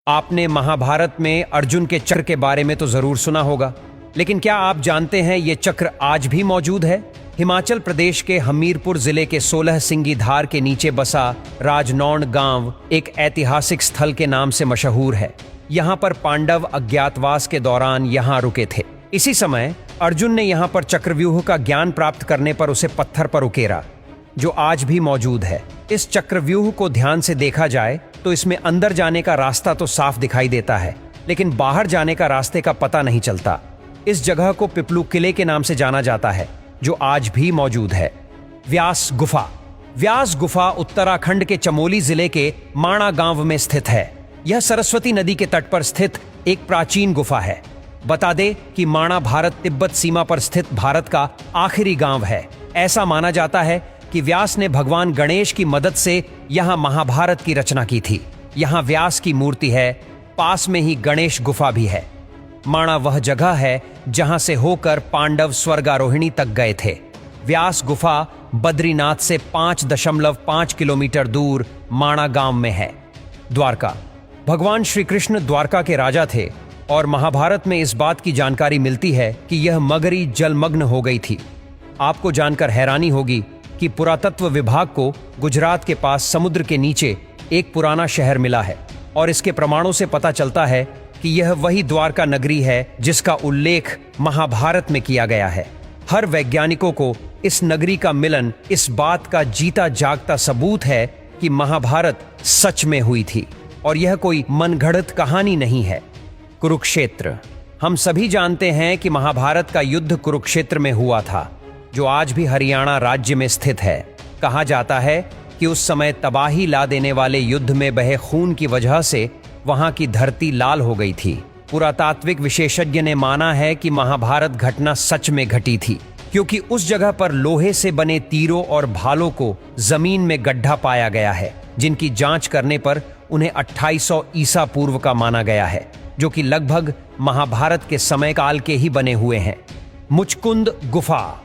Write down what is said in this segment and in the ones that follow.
आपने महाभारत में अर्जुन के चक्र के बारे में तो जरूर सुना होगा, लेकिन क्या आप जानते हैं ये चक्र आज भी मौजूद है? हिमाचल प्रदेश के हमीरपुर जिले के 16 सिंगी धार के नीचे बसा राजनौंड गांव एक ऐतिहासिक स्थल के नाम से मशहूर है। यहाँ पर पांडव अज्ञातवास के दौरान यहाँ रुके थे। इसी समय अर्जुन ने यहाँ पर चक्रव्यूह का ज्ञान प्राप्त करने पर उसे पत्थर पर उकेरा, जो आज भी मौजूद है। इस चक्रव्यूह को ध्यान से देखा जाए तो इसमें अंदर जाने का रास्ता तो साफ दिखाई देता है, लेकिन बाहर जाने का रास्ते का पता नहीं चलता। इस जगह को पिपलू किले के नाम से जाना जाता है, जो आज भी मौजूद है। व्यास गुफा। व्यास गुफा उत्तराखंड के चमोली जिले के माणा गांव में स्थित है। यह सरस्वती नदी के तट पर स्थित एक प्राचीन गुफा है। बता दे कि माणा भारत तिब्बत सीमा पर स्थित भारत का आखिरी गांव है। ऐसा माना जाता है कि व्यास ने भगवान गणेश की मदद से यहाँ महाभारत की रचना की थी। यहाँ व्यास की मूर्ति है, पास में ही गणेश गुफा भी है। माणा वह जगह है जहां से होकर पांडव स्वर्गारोहिणी तक गए थे। व्यास गुफा बद्रीनाथ से 5.5 किलोमीटर दूर माणा गांव में है। द्वारका। भगवान श्री कृष्ण द्वारका के राजा थे और महाभारत में इस बात की जानकारी मिलती है कि यह मगरी जलमग्न हो गई थी। आपको जानकर हैरानी होगी कि पुरातत्व विभाग को गुजरात के पास समुद्र के नीचे एक पुराना शहर मिला है और इसके प्रमाणों से पता चलता है कि यह वही द्वारका नगरी है जिसका उल्लेख महाभारत में किया गया है। हर वैज्ञानिकों को इस नगरी का मिलन इस बात का जीता जागता सबूत है कि महाभारत सच में हुई थी और यह कोई मनगढ़ंत कहानी नहीं है। कुरुक्षेत्र। हम सभी जानते हैं कि महाभारत का युद्ध कुरुक्षेत्र में हुआ था, जो आज भी हरियाणा राज्य में स्थित है। कहा जाता है कि उस समय तबाही ला देने वाले युद्ध में बहे खून की वजह से वहां की धरती लाल हो गई थी। पुरातात्विक विशेषज्ञ ने माना है कि महाभारत घटना सच में घटी थी, क्योंकि उस जगह पर लोहे से बने तीरों और भालों को जमीन में गड्ढा पाया गया है, जिनकी जांच करने पर उन्हें 2800 ईसा पूर्व का माना गया है, जो कि लगभग महाभारत के समय काल के ही बने हुए हैं। मुचकुंद गुफा।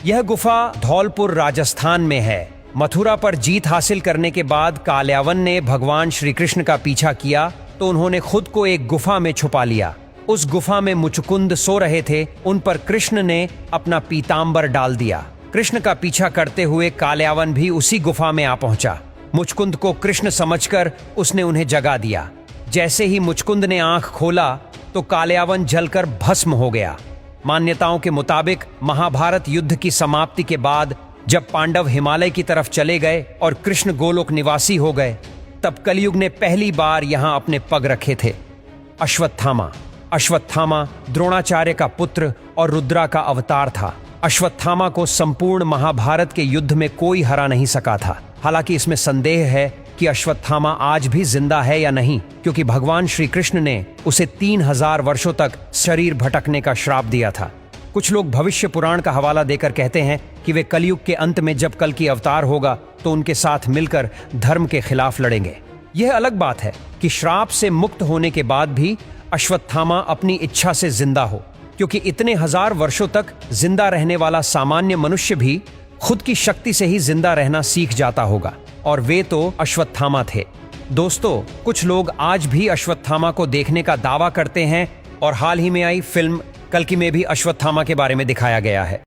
यह गुफा धौलपुर राजस्थान में है। मथुरा पर जीत हासिल करने के बाद काल्यावन ने भगवान श्री कृष्ण का पीछा किया तो उन्होंने खुद को एक गुफा में छुपा लिया। उस गुफा में मुचकुंद सो रहे थे। उन पर कृष्ण ने अपना पीतांबर डाल दिया। कृष्ण का पीछा करते हुए काल्यावन भी उसी गुफा में आ पहुंचा। मुचकुंद को कृष्ण समझकर उसने उन्हें जगा दिया। जैसे ही मुचकुंद ने आंख खोला तो काल्यावन जलकर भस्म हो गया। मान्यताओं के मुताबिक महाभारत युद्ध की समाप्ति के बाद जब पांडव हिमालय की तरफ चले गए और कृष्ण गोलोक निवासी हो गए, तब कलयुग ने पहली बार यहां अपने पग रखे थे। अश्वत्थामा। अश्वत्थामा द्रोणाचार्य का पुत्र और रुद्रा का अवतार था। अश्वत्थामा को संपूर्ण महाभारत के युद्ध में कोई हरा नहीं सका था। हालांकि इसमें संदेह है कि अश्वत्थामा आज भी जिंदा है या नहीं, क्योंकि भगवान श्री कृष्ण ने उसे 3000 वर्षों तक शरीर भटकने का श्राप दिया था। कुछ लोग भविष्य पुराण का हवाला देकर कहते हैं कि वे कलयुग के अंत में जब कल की अवतार होगा तो उनके साथ मिलकर धर्म के खिलाफ लड़ेंगे। यह अलग बात है कि श्राप से मुक्त होने के बाद भी अश्वत्थामा अपनी इच्छा से जिंदा हो, क्योंकि इतने हजार वर्षों तक जिंदा रहने वाला सामान्य मनुष्य भी खुद की शक्ति से ही जिंदा रहना सीख जाता होगा, और वे तो अश्वत्थामा थे। दोस्तों, कुछ लोग आज भी अश्वत्थामा को देखने का दावा करते हैं और हाल ही में आई फिल्म कल्कि में भी अश्वत्थामा के बारे में दिखाया गया है।